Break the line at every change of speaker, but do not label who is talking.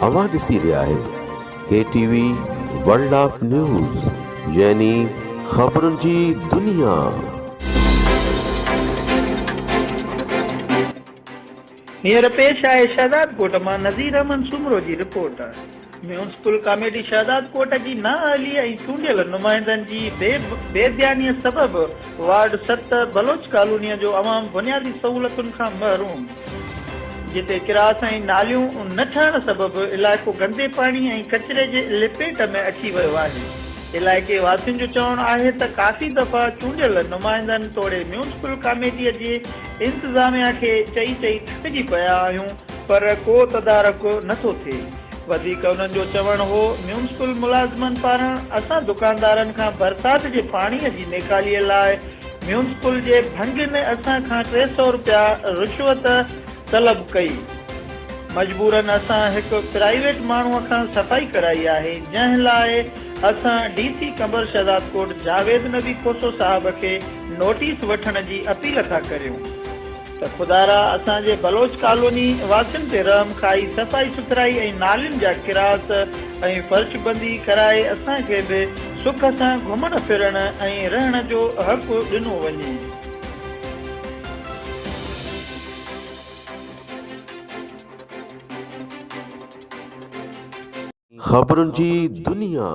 अवां ॾिसी रहिया आहियो KTV वर्ल्ड ऑफ न्यूज़ यानी ख़बरुनि जी दुनिया।
हींअर पेश आहे शहदादकोट मां नज़ीर अहमद सुमरो जी रिपोर्ट। म्यूनिसिपल कमेटी शहदादकोट जी नाअहली ऐं चूंडियल नुमाइंदनि जी बेध्यानीअ सबबि वार्ड 7 बलोच कॉलोनीअ जो अवाम बुनियादी सहूलतुनि खां महरूम, जिते किरास ऐं नालियूं न ठहण सबबि इलाइक़ो गंदे पाणी ऐं कचिरे जे लिपेट में अची वियो आहे। इलाइक़े वासियुनि जो चवणु आहे त काफ़ी दफ़ा चूंडियल नुमाइंदनि तोड़े म्यूनिसिपल कमेटीअ जे इंतिज़ामिया खे चई थकिजी पिया आहियूं, पर को तदारक नथो थिए। वधीक उन्हनि जो चवणु हो, म्यूनिसिपल मुलाज़िमनि पारां असां दुकानदारनि खां बरसाति जे पाणीअ जी निकालीअ लाइ म्यूनिसिपल जे भंग में असां खां 300 रुपया रिश्वत तलब कई। मजबूरन असां हिकु प्राइवेट माण्हूअ खां सफ़ाई कराई आहे, जंहिं लाइ असां DC कंबर शहदादकोट जावेद नबी खोसो साहब खे नोटिस वठण जी अपील था करियूं त खुदारा असांजे बलोच कॉलोनी वासियुनि ते रहम खाई सफ़ाई सुथराई ऐं नालियुनि जा किरास ऐं फर्शबंदी कराए असांखे बि सुख सां घुमण फिरण ऐं रहण जो हक़ ॾिनो वञे।
ख़बरुनि जी दुनिया।